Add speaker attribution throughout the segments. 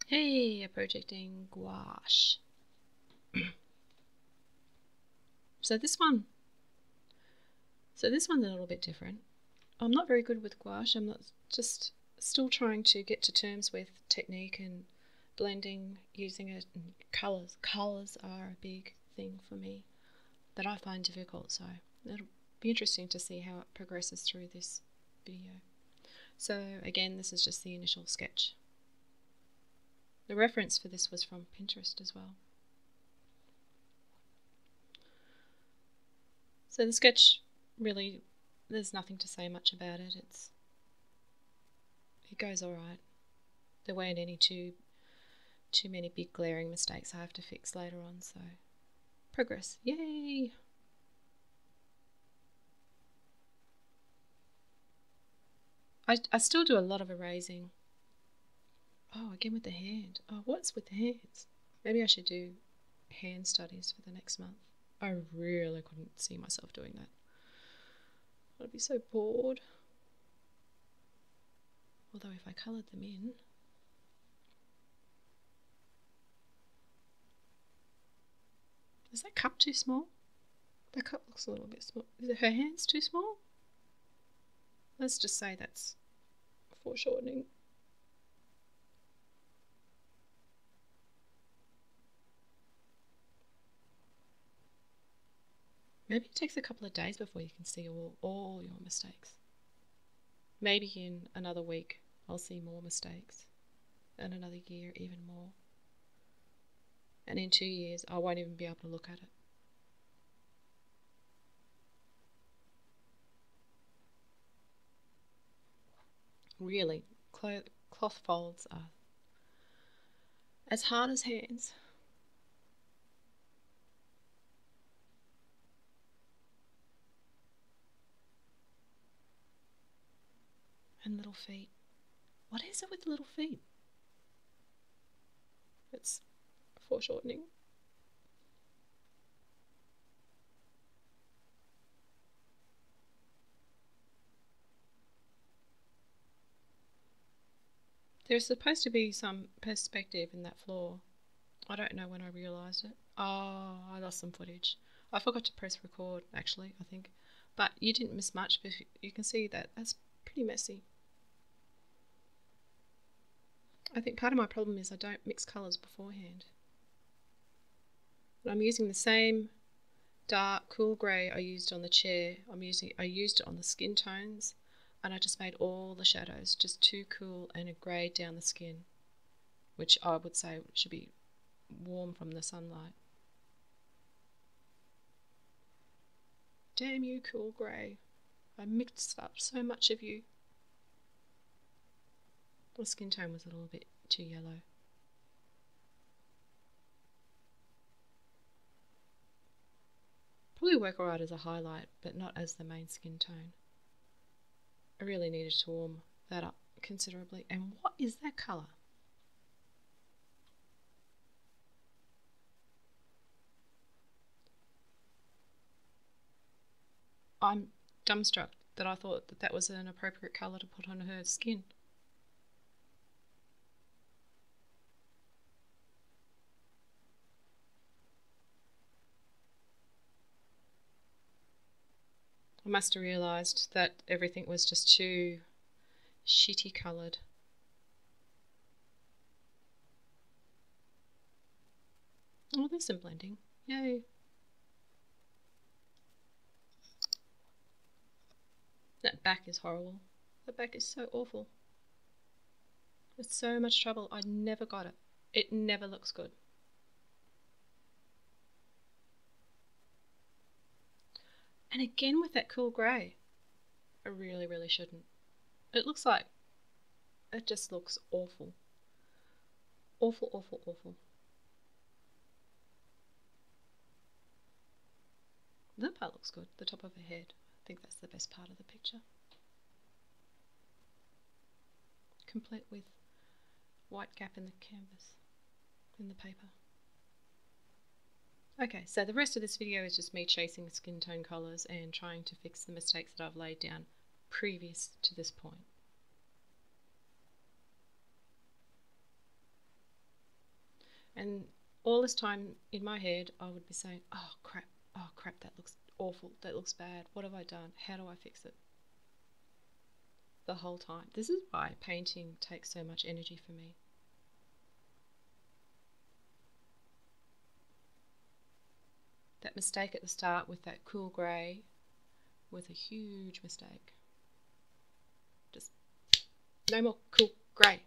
Speaker 1: Hey, a project in gouache. So this one's a little bit different. I'm not very good with gouache. I'm not just still trying to get to terms with technique and blending, using it, and colours. Colours are a big thing for me that I find difficult. So it'll be interesting to see how it progresses through this video. So again, this is just the initial sketch. The reference for this was from Pinterest as well. So the sketch, really, there's nothing to say much about it. It goes alright. There weren't any too many big glaring mistakes I have to fix later on, so progress. Yay! I still do a lot of erasing. Oh, again with the hand. Oh, what's with the hands? Maybe I should do hand studies for the next month. I really couldn't see myself doing that. I'd be so bored. Although if I coloured them in... Is that cup too small? That cup looks a little bit small. Is her hands too small? Let's just say that's foreshortening. Maybe it takes a couple of days before you can see all your mistakes. Maybe in another week I'll see more mistakes, and another year even more. And in 2 years I won't even be able to look at it. Really, cloth folds are as hard as hands. And little feet. What is it with little feet? It's foreshortening. There's supposed to be some perspective in that floor. I don't know when I realised it. Oh, I lost some footage. I forgot to press record, actually, I think. But you didn't miss much, but you can see that that's pretty messy. I think part of my problem is I don't mix colours beforehand. But I'm using the same dark, cool grey I used on the chair. I used it on the skin tones, and I just made all the shadows just too cool and a grey down the skin, which I would say should be warm from the sunlight. Damn you, cool grey. I mixed up so much of you. The skin tone was a little bit too yellow. Probably work alright as a highlight, but not as the main skin tone. I really needed to warm that up considerably. And what is that colour? I'm dumbstruck that I thought that was an appropriate colour to put on her skin. I must have realised that everything was just too shitty coloured. Oh, there's some blending. Yay. That back is horrible. That back is so awful. It's so much trouble. I never got it. It never looks good. And again with that cool grey. I really, really shouldn't. It just looks awful. Awful, awful, awful. That part looks good, the top of her head. I think that's the best part of the picture. Complete with white gap in the canvas, in the paper. Okay, so the rest of this video is just me chasing skin tone colours and trying to fix the mistakes that I've laid down previous to this point. And all this time in my head, I would be saying, oh crap, that looks awful, that looks bad, what have I done, how do I fix it? The whole time. This is why painting takes so much energy for me. That mistake at the start with that cool grey was a huge mistake. Just no more cool grey.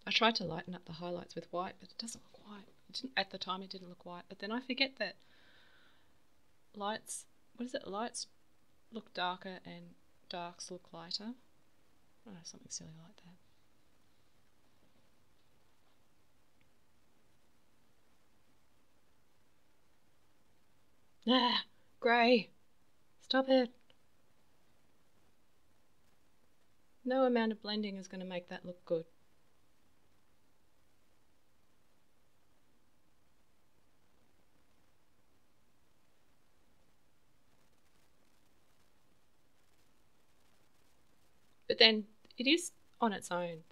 Speaker 1: I tried to lighten up the highlights with white, but it doesn't look white. At the time it didn't look white, but then I forget that lights look darker and darks look lighter. Oh, something silly like that. Ah, grey. Stop it. No amount of blending is going to make that look good. But then it is on its own.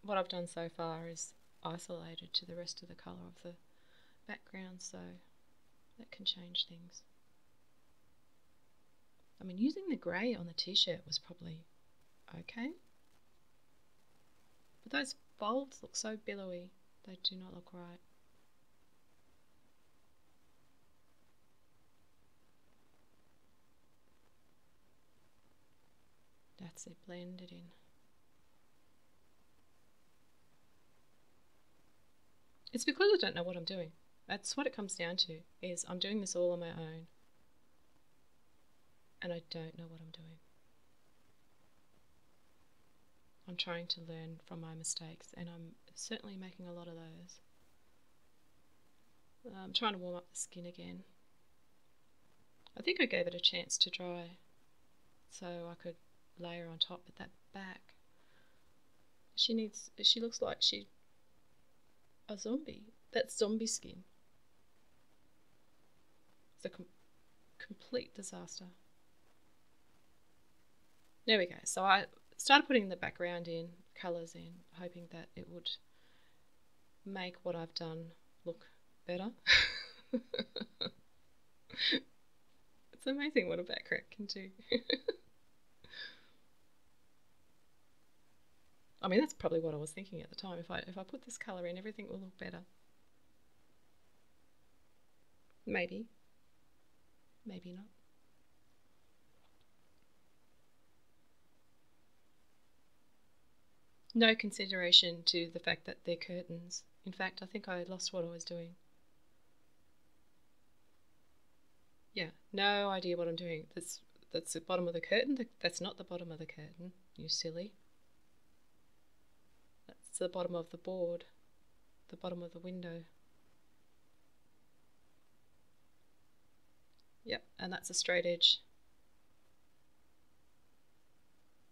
Speaker 1: What I've done so far is isolated to the rest of the colour of the background, so that can change things. I mean, using the grey on the t-shirt was probably okay. But those folds look so billowy, they do not look right. That's it, blend it in. It's because I don't know what I'm doing. That's what it comes down to, is I'm doing this all on my own. And I don't know what I'm doing. I'm trying to learn from my mistakes, and I'm certainly making a lot of those. I'm trying to warm up the skin again. I think I gave it a chance to dry so I could layer on top, but that back, she looks like she's a zombie. That's zombie skin. It's a complete disaster. There we go. So I started putting the background in, colours in, hoping that it would make what I've done look better. It's amazing what a background can do. I mean, that's probably what I was thinking at the time. If I put this colour in, everything will look better. Maybe. Maybe not. No consideration to the fact that they're curtains. In fact, I think I lost what I was doing. Yeah, no idea what I'm doing. That's the bottom of the curtain. That's not the bottom of the curtain, you silly. That's the bottom of the board, the bottom of the window. Yep, and that's a straight edge.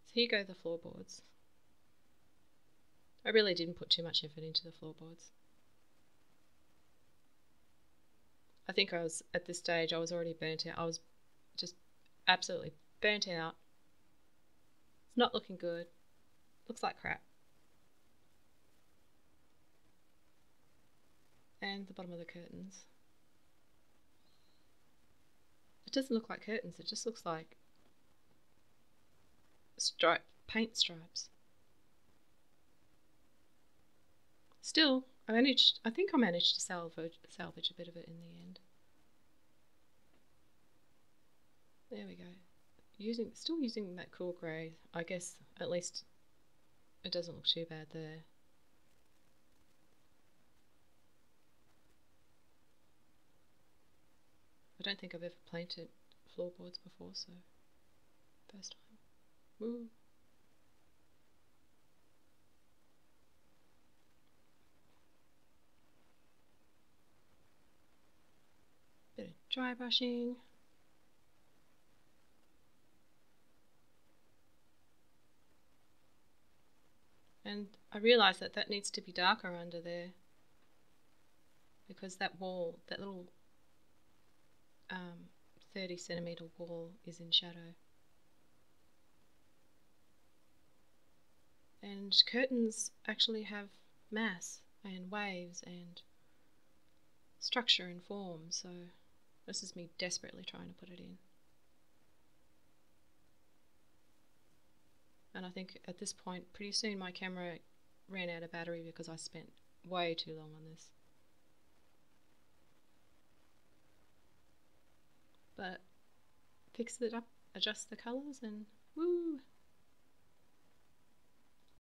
Speaker 1: So here go the floorboards. I really didn't put too much effort into the floorboards. I think I was, at this stage, I was already burnt out. I was just absolutely burnt out. It's not looking good. Looks like crap. And the bottom of the curtains. It doesn't look like curtains, it just looks like paint stripes. Still, I think I managed to salvage a bit of it in the end. There we go. Still using that cool grey. I guess at least it doesn't look too bad there. I don't think I've ever painted floorboards before, so first time. Woo! Bit of dry brushing. And I realise that needs to be darker under there, because that wall, that little 30 centimetre wall is in shadow. And curtains actually have mass and waves and structure and form, so this is me desperately trying to put it in. And I think at this point, pretty soon my camera ran out of battery because I spent way too long on this. But fix it up, adjust the colours, and woo!